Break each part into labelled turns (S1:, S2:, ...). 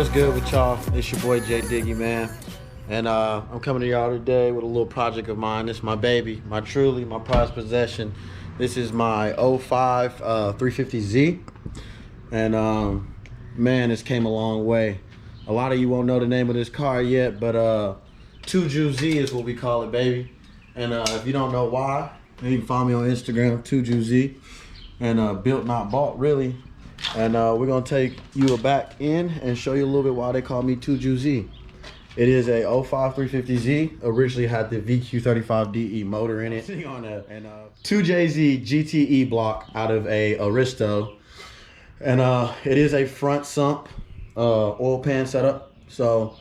S1: What's good with y'all? It's your boy Jay Diggy, man. And I'm coming to y'all today with a little project of mine. This is my baby, my prized possession. This is my 05 350Z. And man, this came a long way. A lot of you won't know the name of this car yet, but 2JuZ is what we call it, baby. And if you don't know why, you can follow me on Instagram, 2JuZ. And built not bought, really. And we're gonna take you back in and show you a little bit why they call me 2JuZ. It is a 05 350Z. Originally had the VQ35DE motor in it. Sitting on a 2JZ GTE block out of a Aristo. And it is a front sump oil pan setup. So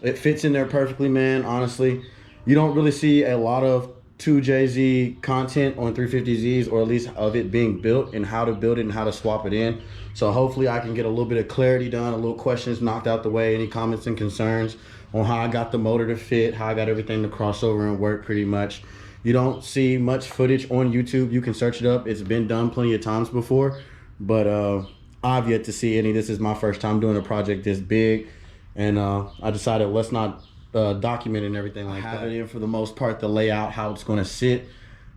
S1: it fits in there perfectly, man. Honestly, you don't really see a lot of 2JZ content on 350Zs, or at least of it being built and how to build it and how to swap it in. So hopefully I can get a little bit of clarity done, a little questions knocked out the way, any comments and concerns on how I got the motor to fit, how I got everything to cross over and work pretty much. You don't see much footage on YouTube. You can search it up. It's been done plenty of times before, but I've yet to see any. This is my first time doing a project this big, and I decided let's not document and everything like that. Have it in for the most part, the layout, how it's going to sit.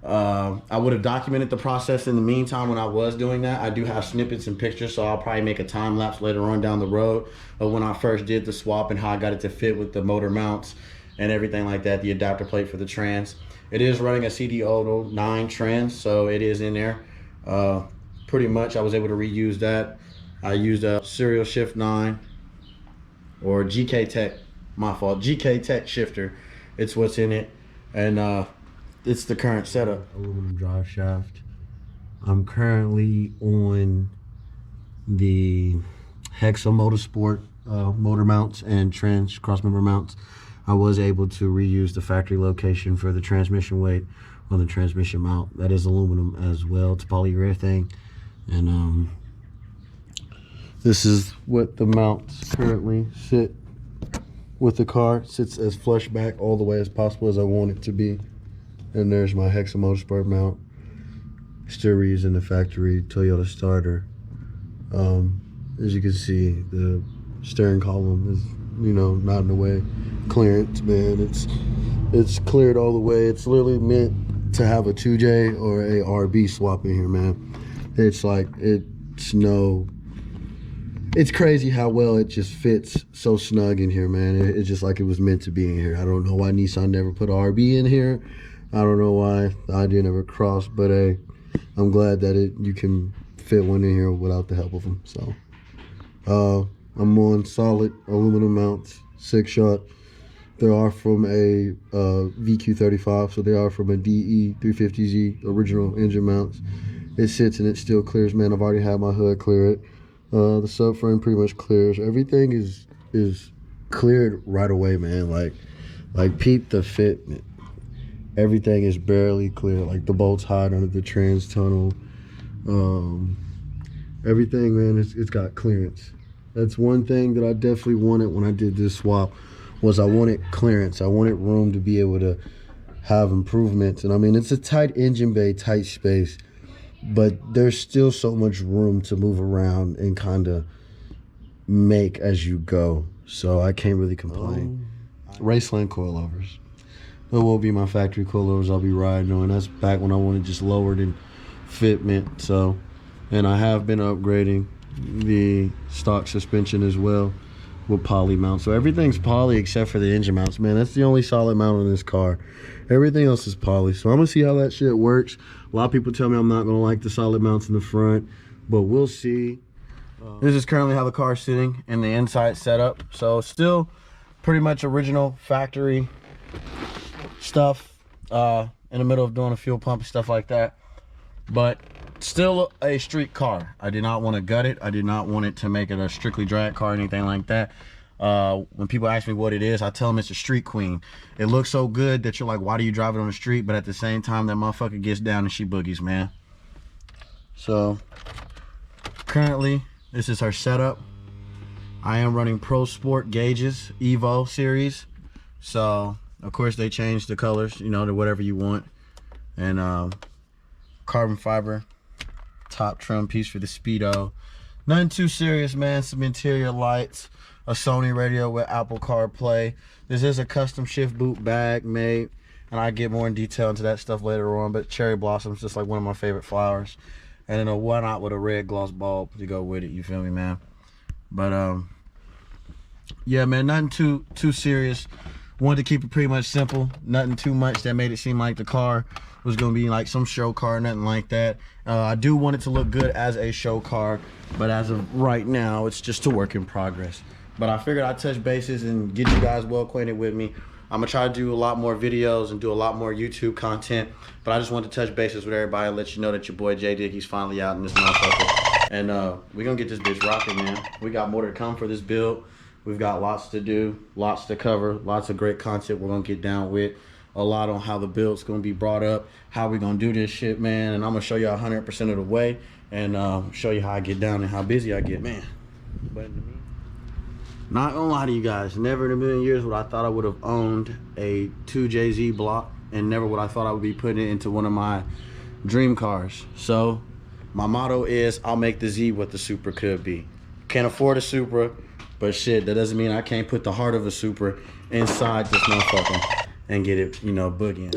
S1: I would have documented the process in the meantime when I was doing that. I do have snippets and pictures, so I'll probably make a time lapse later on down the road of when I first did the swap and how I got it to fit with the motor mounts and everything like that, the adapter plate for the trans. It is running a CD Auto 9 trans, so it is in there. Pretty much I was able to reuse that. I used a Serial Shift 9 or GK Tech, my fault, GK Tech shifter. It's what's in it, and it's the current setup. Aluminum drive shaft. I'm currently on the Hexa Motorsport motor mounts and trans crossmember mounts. I was able to reuse the factory location for the transmission weight on the transmission mount. That is aluminum as well. It's a polyurethane, and this is what the mounts currently sit with the car. It sits as flush back all the way as possible as I want it to be. And there's my Hexa Motorsport mount. Still reusing the factory Toyota starter. As you can see, the steering column is, you know, not in the way. Clearance, man, it's cleared all the way. It's literally meant to have a 2J or a RB swap in here, man. It's like, it's crazy how well it just fits so snug in here, man. It's just like it was meant to be in here. I don't know why Nissan never put RB in here. I don't know why the idea never crossed, but hey, I'm glad that you can fit one in here without the help of them. So I'm on solid aluminum mounts, 6-shot. They are from a VQ35, so they are from a DE 350Z original engine mounts. It sits and it still clears, man. I've already had my hood clear it. The subframe pretty much clears. Everything is cleared right away, man. Like peep the fitment. Everything is barely clear. Like the bolts hide under the trans tunnel. Everything, man, it's got clearance. That's one thing that I definitely wanted when I did this swap, was I wanted clearance. I wanted room to be able to have improvements. And I mean, it's a tight engine bay, tight space, but there's still so much room to move around and kind of make as you go. So I can't really complain. Raceland coilovers. That will be my factory coilovers I'll be riding on. That's back when I wanted just lowered in fitment. So, and I have been upgrading the stock suspension as well with poly mounts. So everything's poly except for the engine mounts, man. That's the only solid mount on this car. Everything else is poly. So I'm gonna see how that shit works. A lot of people tell me I'm not gonna like the solid mounts in the front, but we'll see. This is currently how the car's sitting in the inside setup. So still pretty much original factory stuff, in the middle of doing a fuel pump and stuff like that, but still a street car. I did not want to gut it. I did not want it to make it a strictly drag car or anything like that. When people ask me what it is, I tell them it's a street queen. It looks so good that you're like, why do you drive it on the street? But at the same time, that motherfucker gets down and she boogies, man. So currently this is her setup. I am running Pro Sport gauges, Evo series. So of course they changed the colors, you know, to whatever you want. And carbon fiber top trim piece for the Speedo. Nothing too serious, man. Some interior lights, a Sony radio with Apple CarPlay. This is a custom shift boot bag made, and I get more in detail into that stuff later on. But cherry blossom's just like one of my favorite flowers, and then a one-out with a red gloss bulb to go with it. You feel me, man? But yeah, man, nothing too serious. Wanted to keep it pretty much simple. Nothing too much that made it seem like the car was gonna be like some show car, nothing like that. I do want it to look good as a show car, but as of right now, it's just a work in progress. But I figured I'd touch bases and get you guys well acquainted with me. I'm gonna try to do a lot more videos and do a lot more YouTube content, but I just wanted to touch bases with everybody and let you know that your boy J Diggy's finally out in this motherfucker. And we're gonna get this bitch rocking, man. We got more to come for this build. We've got lots to do, lots to cover, lots of great content we're gonna get down with. A lot on how the build's gonna be brought up, how we gonna do this shit, man. And I'm gonna show you 100% of the way and show you how I get down and how busy I get, man. But in the meantime, not gonna lie to you guys, never in a million years would I thought I would have owned a 2JZ block, and never would I thought I would be putting it into one of my dream cars. So my motto is, I'll make the Z what the Supra could be. Can't afford a Supra, but shit, that doesn't mean I can't put the heart of a Supra inside this motherfucker and get it, you know, boogieing.